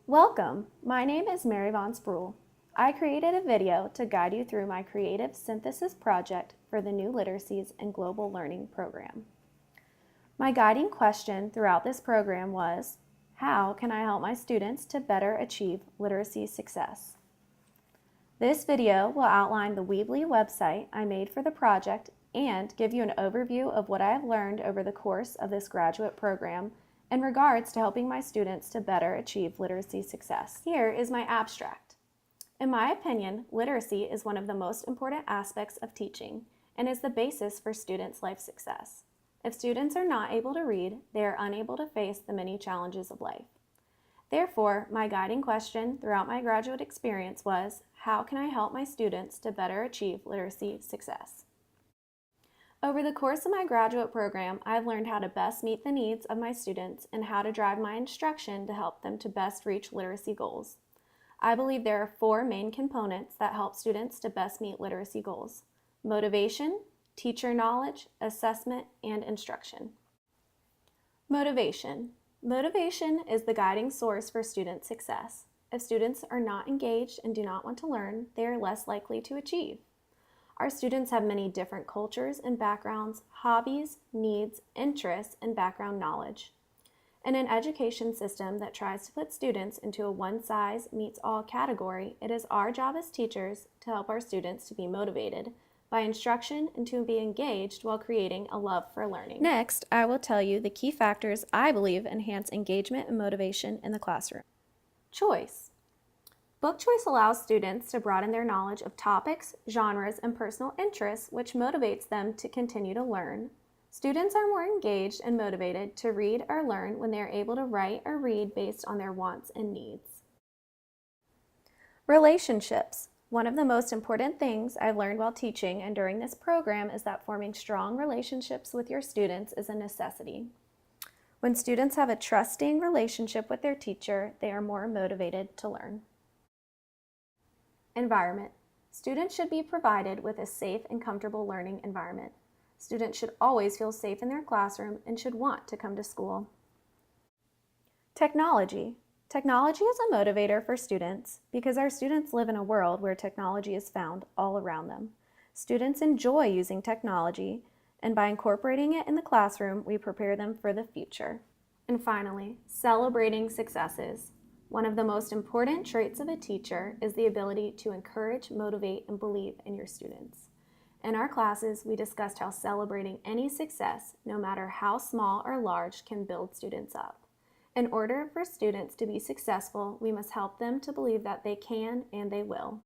Welcome! My name is Mary Von Sproul. I created a video to guide you through my creative synthesis project for the New Literacies and Global Learning program. My guiding question throughout this program was, how can I help my students to better achieve literacy success? This video will outline the Weebly website I made for the project and give you an overview of what I have learned over the course of this graduate program in regards to helping my students to better achieve literacy success. Here is my abstract. In my opinion, literacy is one of the most important aspects of teaching and is the basis for students' life success. If students are not able to read, they are unable to face the many challenges of life. Therefore, my guiding question throughout my graduate experience was, how can I help my students to better achieve literacy success? Over the course of my graduate program, I've learned how to best meet the needs of my students and how to drive my instruction to help them to best reach literacy goals. I believe there are 4 main components that help students to best meet literacy goals: motivation, teacher knowledge, assessment, and instruction. Motivation. Motivation is the guiding source for student success. If students are not engaged and do not want to learn, they are less likely to achieve. Our students have many different cultures and backgrounds, hobbies, needs, interests, and background knowledge. In an education system that tries to put students into a one-size-meets-all category, it is our job as teachers to help our students to be motivated by instruction and to be engaged while creating a love for learning. Next, I will tell you the key factors I believe enhance engagement and motivation in the classroom. Choice. Book choice allows students to broaden their knowledge of topics, genres, and personal interests, which motivates them to continue to learn. Students are more engaged and motivated to read or learn when they are able to write or read based on their wants and needs. Relationships. One of the most important things I've learned while teaching and during this program is that forming strong relationships with your students is a necessity. When students have a trusting relationship with their teacher, they are more motivated to learn. Environment. Students should be provided with a safe and comfortable learning environment. Students should always feel safe in their classroom and should want to come to school. Technology. Technology is a motivator for students because our students live in a world where technology is found all around them. Students enjoy using technology, and by incorporating it in the classroom, we prepare them for the future. And finally, celebrating successes. One of the most important traits of a teacher is the ability to encourage, motivate, and believe in your students. In our classes, we discussed how celebrating any success, no matter how small or large, can build students up. In order for students to be successful, we must help them to believe that they can and they will.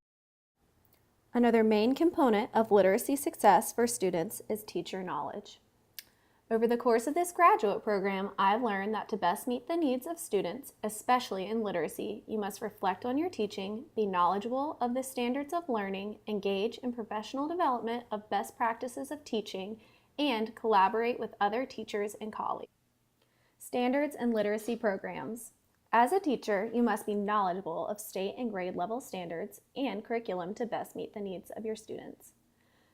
Another main component of literacy success for students is teacher knowledge. Over the course of this graduate program, I've learned that to best meet the needs of students, especially in literacy, you must reflect on your teaching, be knowledgeable of the standards of learning, engage in professional development of best practices of teaching, and collaborate with other teachers and colleagues. Standards and literacy programs. As a teacher, you must be knowledgeable of state and grade level standards and curriculum to best meet the needs of your students.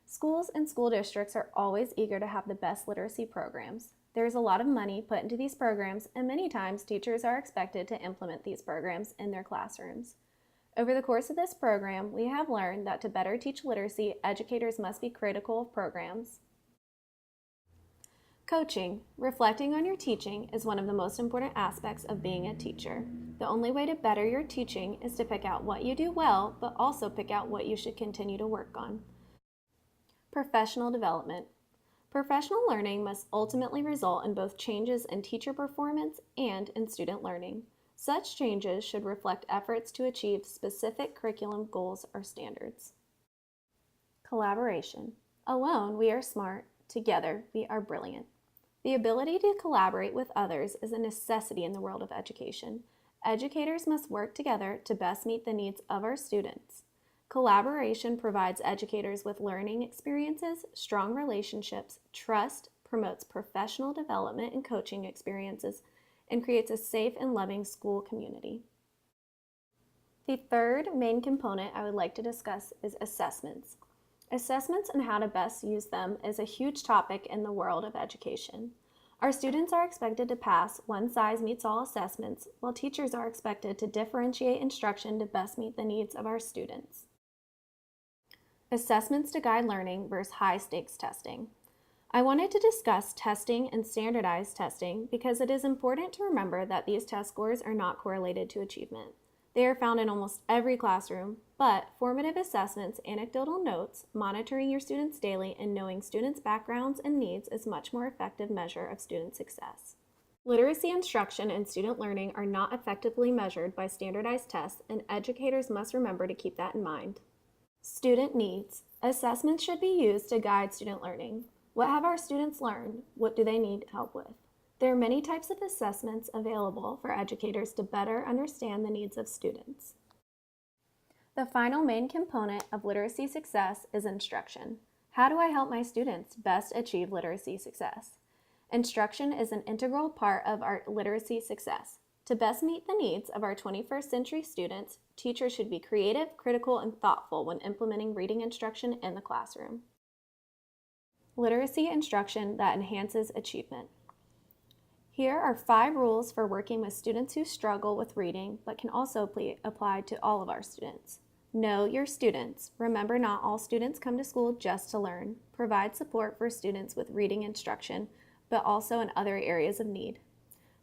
Schools and school districts are always eager to have the best literacy programs. There is a lot of money put into these programs, and many times teachers are expected to implement these programs in their classrooms. Over the course of this program, we have learned that to better teach literacy, educators must be critical of programs. Coaching. Reflecting on your teaching is one of the most important aspects of being a teacher. The only way to better your teaching is to pick out what you do well, but also pick out what you should continue to work on. Professional development. Professional learning must ultimately result in both changes in teacher performance and in student learning. Such changes should reflect efforts to achieve specific curriculum goals or standards. Collaboration. Alone, we are smart. Together, we are brilliant. The ability to collaborate with others is a necessity in the world of education. Educators must work together to best meet the needs of our students. Collaboration provides educators with learning experiences, strong relationships, trust, promotes professional development and coaching experiences, and creates a safe and loving school community. The third main component I would like to discuss is assessments. Assessments and how to best use them is a huge topic in the world of education. Our students are expected to pass one-size-meets-all assessments, while teachers are expected to differentiate instruction to best meet the needs of our students. Assessments to guide learning versus high-stakes testing. I wanted to discuss testing and standardized testing because it is important to remember that these test scores are not correlated to achievement. They are found in almost every classroom, but formative assessments, anecdotal notes, monitoring your students daily, and knowing students' backgrounds and needs is a much more effective measure of student success. Literacy instruction and student learning are not effectively measured by standardized tests, and educators must remember to keep that in mind. Student needs. Assessments should be used to guide student learning. What have our students learned? What do they need help with? There are many types of assessments available for educators to better understand the needs of students. The final main component of literacy success is instruction. How do I help my students best achieve literacy success? Instruction is an integral part of our literacy success. To best meet the needs of our 21st century students, teachers should be creative, critical, and thoughtful when implementing reading instruction in the classroom. Literacy instruction that enhances achievement. Here are 5 rules for working with students who struggle with reading but can also apply to all of our students. Know your students. Remember, not all students come to school just to learn. Provide support for students with reading instruction, but also in other areas of need.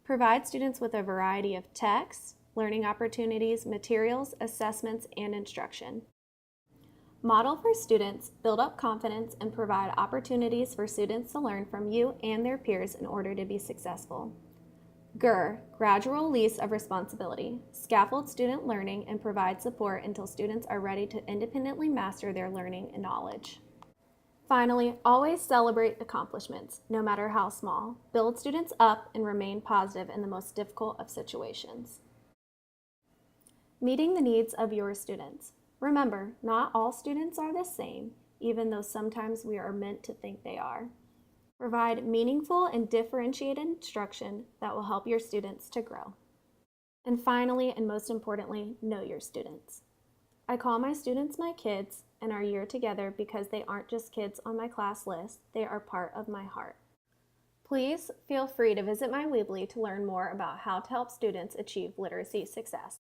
Provide students with a variety of texts, learning opportunities, materials, assessments, and instruction. Model for students, build up confidence, and provide opportunities for students to learn from you and their peers in order to be successful. GER, gradual release of responsibility. Scaffold student learning and provide support until students are ready to independently master their learning and knowledge. Finally, always celebrate accomplishments, no matter how small. Build students up and remain positive in the most difficult of situations. Meeting the needs of your students. Remember, not all students are the same, even though sometimes we are meant to think they are. Provide meaningful and differentiated instruction that will help your students to grow. And finally, and most importantly, know your students. I call my students my kids and our year together because they aren't just kids on my class list, they are part of my heart. Please feel free to visit my Weebly to learn more about how to help students achieve literacy success.